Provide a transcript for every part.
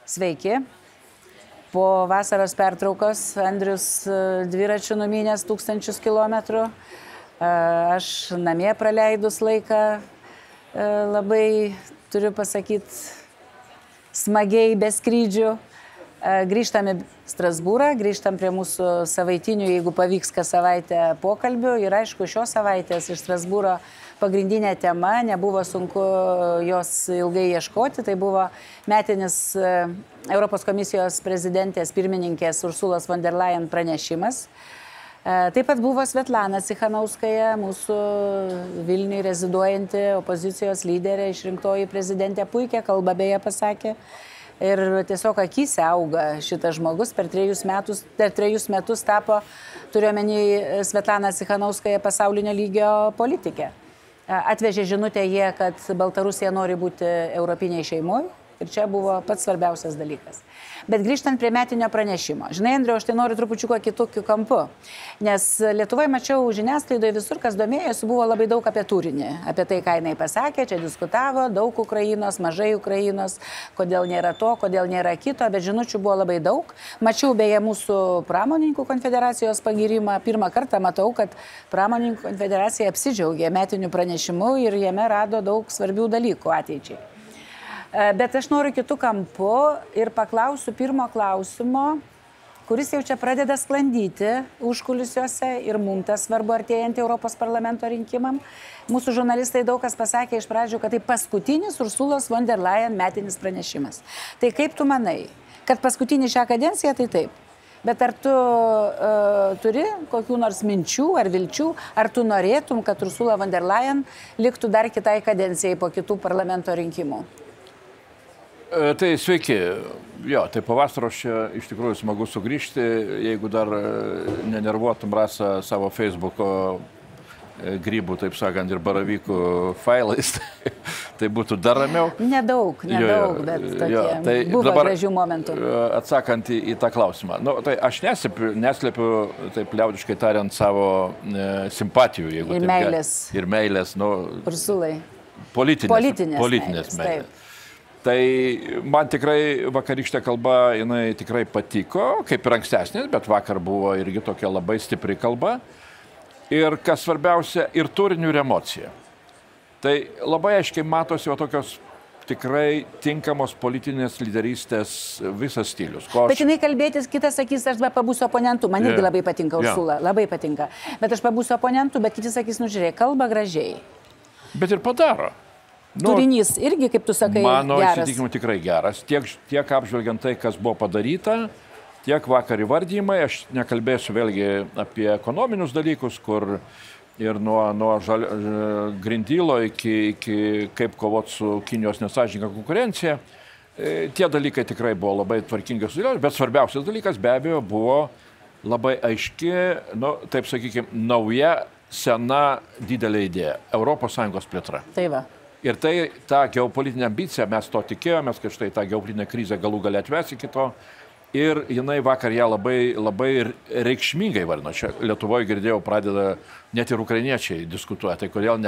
Sveiki. Po vasaros pertraukos Andrius dviračių numynęs 1000 kilometrų. Aš namie praleidus laiką labai, turiu pasakyti, smagiai be skrydžių. Grįžtam į Strasbūrą, grįžtam prie mūsų savaitinių, jeigu pavyks kas savaitę, pokalbių. Ir aišku, šios savaitės iš Strasbūro pagrindinė tema, nebuvo sunku jos ilgai ieškoti, tai buvo metinis Europos komisijos prezidentės pirmininkės Ursulos von der Leyen pranešimas. Taip pat buvo Svetlana Cichanouskaja, mūsų Vilniuje reziduojanti opozicijos lyderė, išrinktoji prezidentė, puikia kalba beje pasakė. Ir tiesiog akyse auga šitas žmogus, per 3 metus tapo, turiuomenį Svetlana Cichanouskaja, pasaulinio lygio politikė. Atvežė žinutę jie, kad Baltarusija nori būti europiniai šeimoje ir čia buvo pats svarbiausias dalykas. Bet grįžtant prie metinio pranešimo. Žinai, Andriau, aš tai noriu trupučiuką kitokiu kampu, nes Lietuvoje mačiau žiniasklaidoje visur, kas domėjosi, buvo labai daug apie turinį, apie tai, ką jinai pasakė, čia diskutavo, daug Ukrainos, mažai Ukrainos, kodėl nėra to, kodėl nėra kito, bet žinučių buvo labai daug. Mačiau beje mūsų pramonininkų konfederacijos pagyrimą. Pirmą kartą matau, kad pramonininkų konfederacija apsidžiaugė metiniu pranešimu ir jame rado daug svarbių dalykų ateičiai. Bet aš noriu kitų kampų ir paklausiu pirmo klausimo, kuris jau čia pradeda sklandyti užkulisiuose ir mums tas svarbu artėjant Europos parlamento rinkimam. Mūsų žurnalistai daug kas pasakė iš pradžių, kad tai paskutinis Ursulos von der Leyen metinis pranešimas. Tai kaip tu manai, kad paskutinį šią kadenciją, tai taip. Bet ar tu turi kokių nors minčių ar vilčių, ar tu norėtum, kad Ursula von der Leyen liktų dar kitai kadencijai po kitų parlamento rinkimų? Tai sveiki. Jo, tai po vasaros čia iš tikrųjų smagu sugrįžti. Jeigu dar nenervuotum Rasa savo Facebooko grybų, taip sakant, ir baravykų failais, tai būtų dar ramiau. Nedaug, bet tokie buvo gražių momentų. Atsakant į tą klausimą. Nu, tai aš neslepiu, taip liaudiškai tariant, savo simpatijų. Ir meilės. Ir meilės, nu... Ursulai. Politinės meilės. Tai man tikrai vakarykštė kalba, jinai tikrai patiko, kaip ir ankstesnės, bet vakar buvo irgi tokia labai stipri kalba. Ir kas svarbiausia, ir turinių ir emocija. Tai labai aiškiai matosi va tokios tikrai tinkamos politinės lyderystės visas stilius. Bet jinai kalbėtis, kitas sakys, aš pabūsiu oponentu, man irgi labai patinka Ursula, labai patinka. Bet aš pabūsiu oponentu, bet kiti sakys, nu žiūrėk, kalba gražiai. Bet ir padaro. Turinys irgi, kaip tu sakai, mano geras. Įsitikinimu tikrai geras. Tiek apžvelgiant tai, kas buvo padaryta, tiek vakar įvardyjimai. Aš nekalbėsiu vėlgi apie ekonominius dalykus, kur ir nuo Grindilo iki kaip kovoti su Kinijos nesąžininga konkurencija. Tie dalykai tikrai buvo labai tvarkingai sudėlioti, bet svarbiausias dalykas be abejo buvo labai aiški, nu, taip sakykime, nauja, sena, didelė idėja – ES plėtra. Tai va. Ir tai ta geopolitinė ambicija, mes to tikėjomės, kad štai ta geopolitinė krizė galų galia atves iki to. Ir jinai vakar ją labai reikšmingai vardino. Čia Lietuvoje girdėjau, pradeda net ir ukrainiečiai diskutuoja, tai kodėl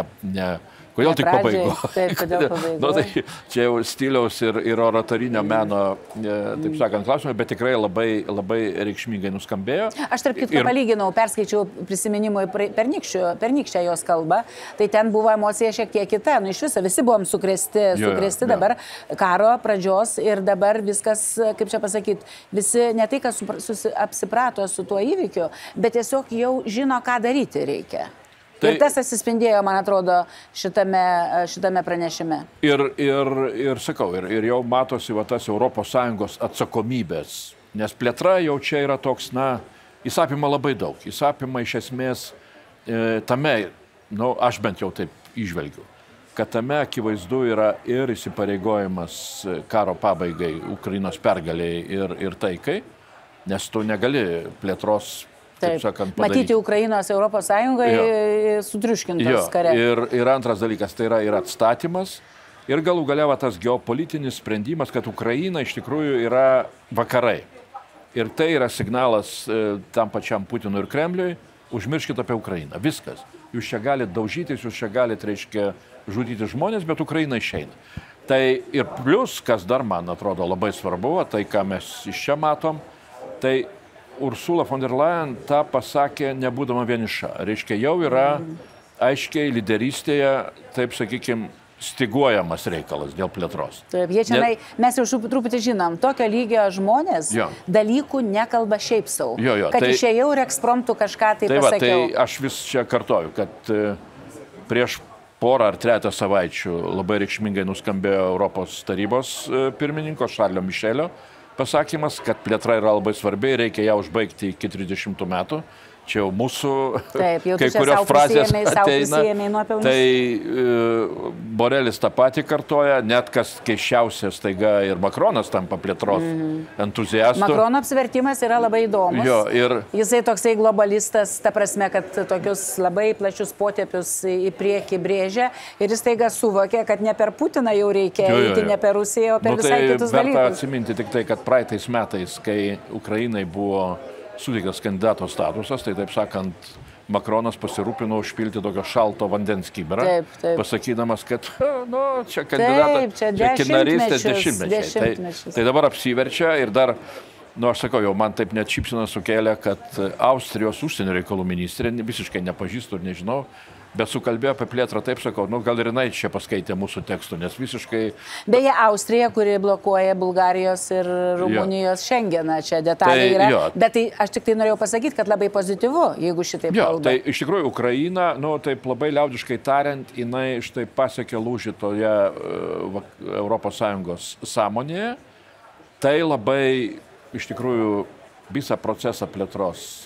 tik pabaigo. Taip, kodėl pabaigo. Nu, tai čia jau stiliaus ir oratorinio meno, taip sakant, klausimai, bet tikrai labai reikšmingai nuskambėjo. Aš tarp kitko palyginau, perskaičiau prisiminimui pernykščią jos kalbą, tai ten buvo emocija šiek tiek kita. Nu, iš viso visi buvom sukrėsti dabar karo pradžios ir dabar viskas, kaip čia pasakyti, visi ne tai, kas apsiprato su tuo įvykiu, bet tiesiog jau žino, ką daryti reikia. Tai, ir tas atsispindėjo, man atrodo, šitame pranešime. Ir sakau, ir jau matosi va tas ES atsakomybės, nes plėtra jau čia yra toks, na, jis apima labai daug. Jis apima iš esmės tame, nu, aš bent jau taip įžvelgiu, kad tame akivaizdu yra ir įsipareigojimas karo pabaigai, Ukrainos pergaliai ir taikai, nes tu negali plėtros, taip sakant, padaryti. Matyti Ukrainos Europos Sąjungai sutriuškintos kare. Ir antras dalykas, tai yra ir atstatymas, ir galų galia tas geopolitinis sprendimas, kad Ukraina iš tikrųjų yra vakarai. Ir tai yra signalas tam pačiam Putinui ir Kremliui, užmirškit apie Ukrainą. Viskas. Jūs čia galite daužytis, jūs čia galite, reiškia, žudyti žmonės, bet Ukraina išeina. Tai ir plus, kas dar man atrodo labai svarbu, tai ką mes iš čia matom, tai Ursula von der Leyen tą pasakė nebūdama vieniša. Reiškia, jau yra aiškiai lyderystėje, taip sakykime, stiguojamas reikalas dėl plėtros. Taip, mes jau truputį žinom, tokio lygio žmonės dalykų nekalba šiaip savo. Kad išėjau ir ekspromptų kažką tai pasakiau. Tai aš vis čia kartoju, kad prieš porą ar trejetą savaičių labai reikšmingai nuskambėjo Europos tarybos pirmininko Šarlio Mišelio pasakymas, kad plėtra yra labai svarbi, reikia ją užbaigti iki 30 metų. Čia jau mūsų kai kurios frazės ateina. Tai Borelis tą patį kartoja, net kas keiščiausias taiga ir Makronas tampa plėtros entuziastų. Makrono apsivertimas yra labai įdomus. Jisai toksai globalistas, ta prasme, kad tokius labai plačius potėpius į priekį brėžia ir jis taiga suvokia, kad ne per Putiną jau reikia eiti, ne per Rusiją, o per visai kitus dalykus. Verta atsiminti tik tai, kad praeitais metais, kai Ukrainai buvo suteiktas kandidato statusas, tai taip sakant, Makronas pasirūpino užpilti tokio šalto vandens kibirą, pasakydamas, kad čia kandidatas, čia kinarystės dešimtmečiai. Tai dabar apsiverčia ir dar, aš sakau, jau man taip net šypseną sukėlė, kad Austrijos užsienio reikalų ministrė, visiškai nepažįstu ir nežinau, bet sukalbėjo apie plėtrą, taip sakau, gal ir jinai čia paskaitė mūsų tekstų, nes visiškai... Beje, Austrija, kuri blokuoja Bulgarijos ir Rumunijos Šengeną, čia detalė yra. Bet tai aš tik tai norėjau pasakyti, kad labai pozityvu, jeigu šitaip kalba. Tai iš tikrųjų Ukraina, taip labai liaudiškai tariant, jinai štai pasiekė lūžį toje ES sąmonėje. Tai labai iš tikrųjų visą procesą plėtros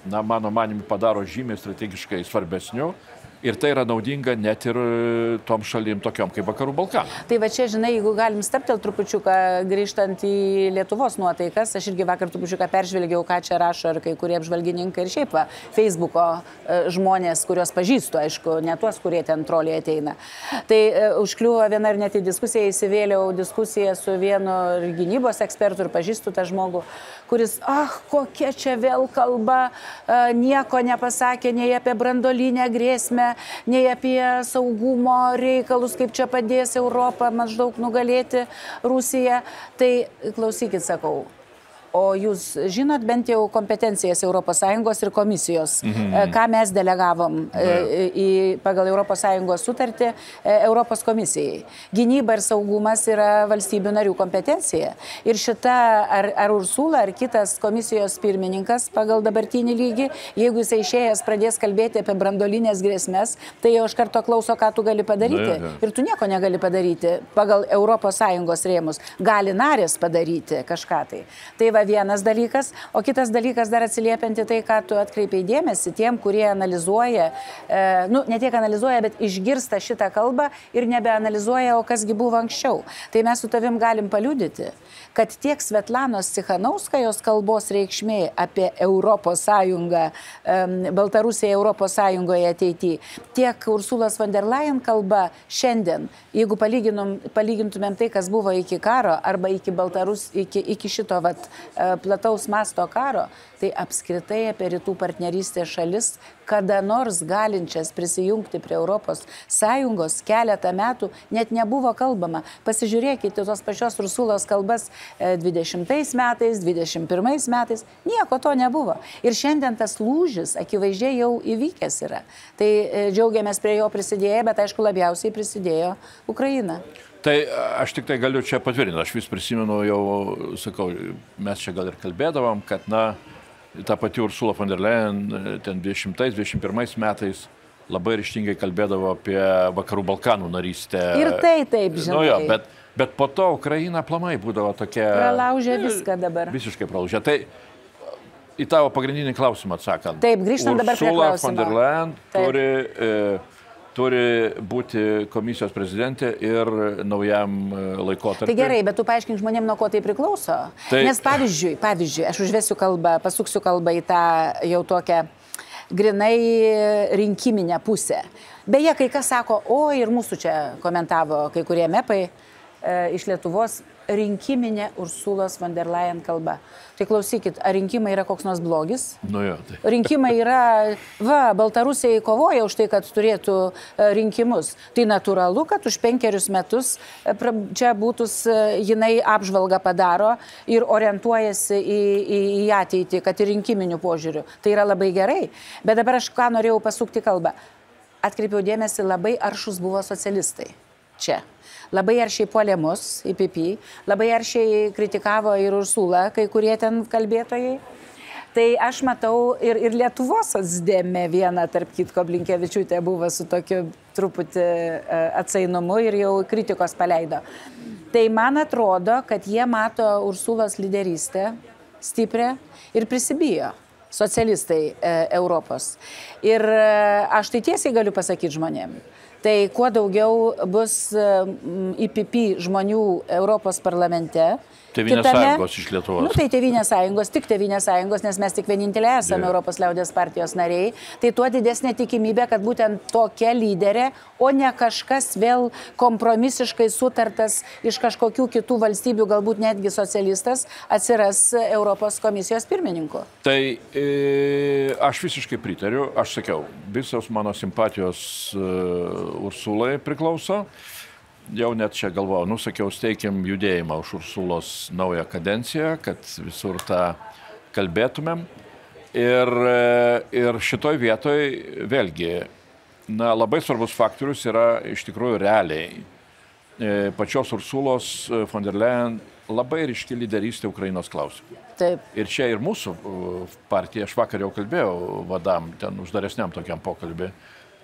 mano manimu, padaro žymiai strategiškai svarbesniu ir tai yra naudinga net ir tom šalim tokiom kaip Vakarų Balkanų. Tai va čia, žinai, jeigu galim staptelt trupučiuką, grįžtant į Lietuvos nuotaikas, aš irgi vakar trupučiuką peržvelgiau, ką čia rašo ir kai kurie apžvalgininkai ir šiaip Facebooko žmonės, kuriuos pažįstu, aišku, ne tuos, kurie ten troliai ateina. Tai užkliuvo viena ir net į diskusiją, įsivėliau diskusiją su vienu gynybos ekspertu ir pažįstu tą žmogų, kuris, kokia čia vėl kalba, nieko nepasakė nei apie branduolinę grėsmę, nei apie saugumo reikalus, kaip čia padės Europą maždaug nugalėti Rusiją. Tai klausykit, sakau, o jūs žinot bent jau kompetencijas ES ir komisijos, ką mes delegavom pagal ES sutartį Europos komisijai. Gynyba ir saugumas yra valstybių narių kompetencija. Ir šita, ar Ursula, ar kitas komisijos pirmininkas pagal dabartinį lygį, jeigu jisai išėjęs pradės kalbėti apie branduolinės grėsmes, tai jau iš karto klauso, ką tu gali padaryti. Ir tu nieko negali padaryti pagal ES rėmus. Gali narės padaryti kažką tai. Tai vienas dalykas, o kitas dalykas dar atsiliepianti tai, ką tu atkreipiai dėmesį tiem, kurie analizuoja, ne tiek analizuoja, bet išgirsta šitą kalbą ir nebeanalizuoja, o kasgi buvo anksčiau. Tai mes su tavim galim paliudyti, kad tiek Svetlanos Cichanouskajos kalbos reikšmė apie Europos Sąjungą, Baltarusiją Europos Sąjungoje ateityje, tiek Ursulos von der Leyen kalba šiandien, jeigu palygintumėm tai, kas buvo iki karo arba iki šito plataus masto karo, tai apskritai apie rytų partnerystės šalis, kada nors galinčias prisijungti prie Europos Sąjungos keletą metų net nebuvo kalbama. Pasižiūrėkite tos pačios Ursulos kalbas 20 metais, 21 metais, nieko to nebuvo. Ir šiandien tas lūžis akivaizdžiai jau įvykęs yra. Tai džiaugiamės prie jo prisidėję, bet aišku labiausiai prisidėjo Ukraina. Tai aš tik tai galiu čia patvirtinti, aš vis prisimenu jau, sakau, mes čia gal ir kalbėdavom, kad, ta pati Ursula von der Leyen ten 20-21 metais labai ryžtingai kalbėdavo apie Vakarų Balkanų narystę. Ir tai taip, žinai. Bet po to Ukraina aplamai būdavo tokia... Pralaužė viską dabar. Visiškai pralaužė. Tai į tavo pagrindinį klausimą atsakant. Taip, grįžtant dabar prie klausimo. Ursula von der Leyen turi būti komisijos prezidentė ir naujam laikotarpiu. Tai gerai, bet tu paaiškink žmonėm, nuo ko tai priklauso. Nes pavyzdžiui, aš užvesiu kalbą, pasuksiu kalbą į tą jau tokią grinai rinkiminę pusę. Beje, kai kas sako, ir mūsų čia komentavo kai kurie mepai, iš Lietuvos rinkiminė Ursulos von der Leyen kalba. Tai klausykit, ar rinkimai yra koks nors blogis? Nu jo, tai. Rinkimai yra, Baltarusiai kovoja už tai, kad turėtų rinkimus. Tai natūralu, kad už 5 metus čia būtus jinai apžvalgą padaro ir orientuojasi į ateitį, kad ir rinkiminių požiūrių. Tai yra labai gerai. Bet dabar aš ką norėjau pasukti kalbą. Atkreipiau dėmesį, labai aršus buvo socialistai čia. Labai aršiai puolė mus, IPP, labai aršiai kritikavo ir Ursulą, kai kurie ten kalbėtojai. Tai aš matau ir Lietuvos socdemė viena, tarp kitko, Blinkevičiūtė buvo su tokiu truputį atsainumu ir jau kritikos paleido. Tai man atrodo, kad jie mato Ursulos lyderystę stiprią ir prisibijo. Socialistai Europos. Ir aš tai tiesiai galiu pasakyti žmonėm. Tai kuo daugiau bus IPP žmonių Europos parlamente. Tėvynės sąjungos iš Lietuvos. Nu, tai Tėvynės sąjungos, tik Tėvynės sąjungos, nes mes tik vienintelė esame Europos liaudės partijos nariai. Tai tuo didesnė tikimybė, kad būtent tokia lyderė, o ne kažkas vėl kompromisiškai sutartas iš kažkokių kitų valstybių, galbūt netgi socialistas, atsiras Europos komisijos pirmininku. Tai aš visiškai pritariu. Aš sakiau, visos mano simpatijos Ursulai priklauso. Jau net čia galvojau, sakiau, steikim judėjimą už Ursulos naują kadenciją, kad visur tą kalbėtumėm. Ir šitoj vietoj vėlgi, labai svarbus faktorius yra iš tikrųjų realiai. Pačios Ursulos von der Leyen labai ryški lyderystė Ukrainos klausimų. Taip. Ir čia ir mūsų partija, aš vakar jau kalbėjau vadam, ten uždaresniam tokiam pokalbį,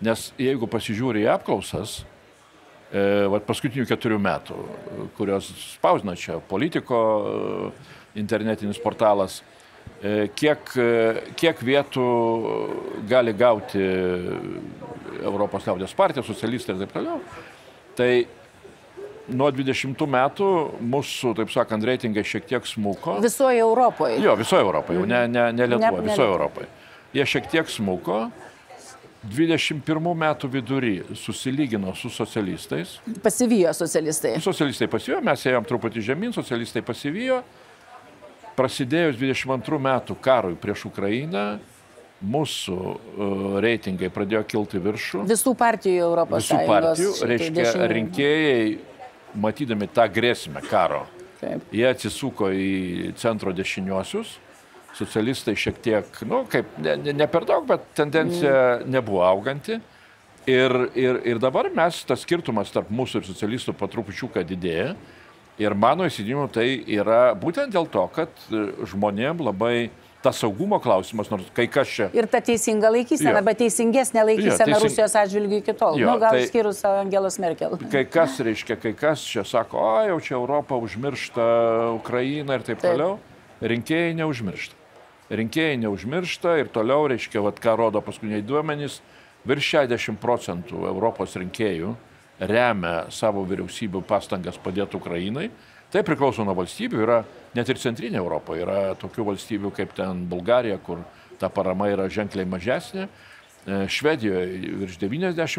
nes jeigu pasižiūri į apklausas, paskutinių 4 metų, kurios spausdina čia Politico, internetinis portalas, kiek vietų gali gauti Europos liaudės partija, socialistai ir taip toliau. Tai nuo 20 metų mūsų, taip sakant, reitingai šiek tiek smuko. Visoje Europoje. Jo, visoje Europoje, ne Lietuvoje, visoje Europoje. Jie šiek tiek smuko. 21 metų vidury susilygino su socialistais. Pasivijo socialistai. Socialistai pasivijo, mes ėjom truputį žemyn, socialistai pasivijo. Prasidėjus 22 metų karui prieš Ukrainą, mūsų reitingai pradėjo kilti viršų. Visų partijų Europos Sąjungos. Visų partijų, reiškia, rinkėjai, matydami tą grėsmę karo, jie atsisuko į centro dešiniuosius. Socialistai šiek tiek, ne per daug, bet tendencija nebuvo auganti. Ir dabar tas skirtumas tarp mūsų ir socialistų po trupučiuką didėja. Ir mano įsitikinimu tai yra būtent dėl to, kad žmonėm labai tas saugumo klausimas, nors kai kas čia... Ir ta teisinga laikysena, arba teisingesnė laikysena Rusijos atžvilgių iki tol. Gal skyrus Angelos Merkel. Kai kas čia sako, jau čia Europa užmiršta Ukrainą ir taip toliau. Rinkėjai neužmiršta. Rinkėjai neužmiršta ir toliau, reiškia, ką rodo paskutiniai duomenys, virš 60% Europos rinkėjų remia savo vyriausybių pastangas padėti Ukrainai. Tai priklauso nuo valstybių, yra net ir centrinė Europa, yra tokių valstybių kaip ten Bulgarija, kur ta parama yra ženkliai mažesnė. Švedijoje virš 90%.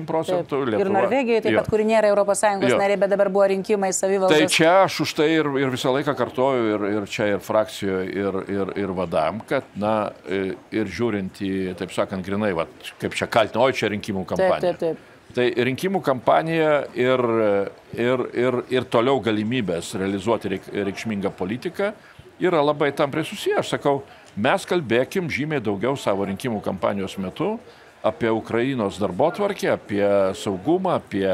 Lietuva. Ir Norvegijoje taip pat, kuri nėra Europos Sąjungos narė, bet dabar buvo rinkimai savivaldos. Tai čia aš už tai ir visą laiką kartoju ir čia ir frakcijoje, ir vadam, kad, ir žiūrint į, taip sakant, grinai, kaip čia kaltina, čia rinkimų kampanija. Taip. Tai rinkimų kampanija ir toliau galimybės realizuoti reikšmingą politiką yra labai tampriai susiję. Aš sakau, mes kalbėkim žymiai daugiau savo rinkimų kampanijos metu apie Ukrainos darbotvarkę, apie saugumą, apie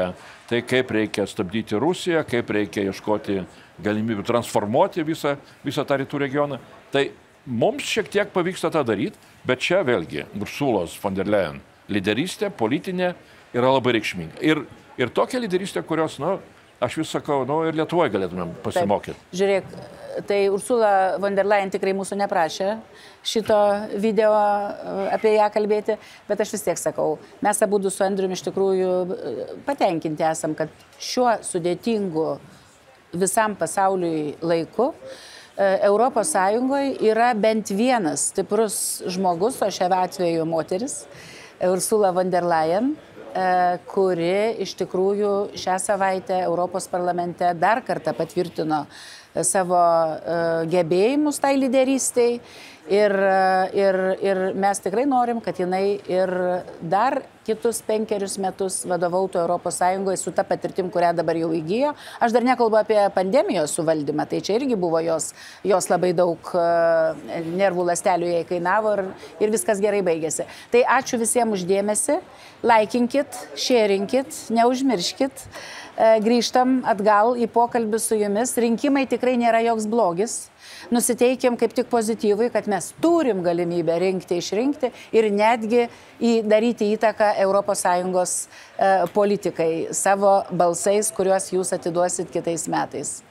tai, kaip reikia stabdyti Rusiją, kaip reikia ieškoti galimybių transformuoti visą tą rytų regioną. Tai mums šiek tiek pavyksta tą daryti, bet čia vėlgi Ursulos von der Leyen lyderystė, politinė, yra labai reikšminga. Ir tokia lyderystė, kurios, aš vis sakau, ir Lietuvoje galėtumėm pasimokyti. Taip. Žiūrėk, tai Ursula von der Leyen tikrai mūsų neprašė šito video apie ją kalbėti, bet aš vis tiek sakau, mes abudu su Andriumi iš tikrųjų patenkinti esam, kad šiuo sudėtingu visam pasauliui laiku Europos Sąjungoje yra bent vienas stiprus žmogus, o šiame atveju moteris, Ursula von der Leyen, kuri iš tikrųjų šią savaitę Europos parlamente dar kartą patvirtino savo gebėjimus tai lyderystiai ir mes tikrai norim, kad jinai ir dar kitus 5 metus vadovautų Europos Sąjungoje su ta patirtim, kurią dabar jau įgijo. Aš dar nekalbu apie pandemijos suvaldymą, tai čia irgi buvo jos labai daug nervų ląstelių jai kainavo ir viskas gerai baigėsi. Tai ačiū visiems uždėmesi, laikinkit, šėrinkit, neužmirškit. Grįžtam atgal į pokalbį su jumis. Rinkimai tikrai nėra joks blogis. Nusiteikim kaip tik pozityvui, kad mes turim galimybę rinkti, išrinkti ir netgi daryti įtaką ES politikai savo balsais, kuriuos jūs atiduosit kitais metais.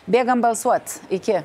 Bėgam balsuot. Iki.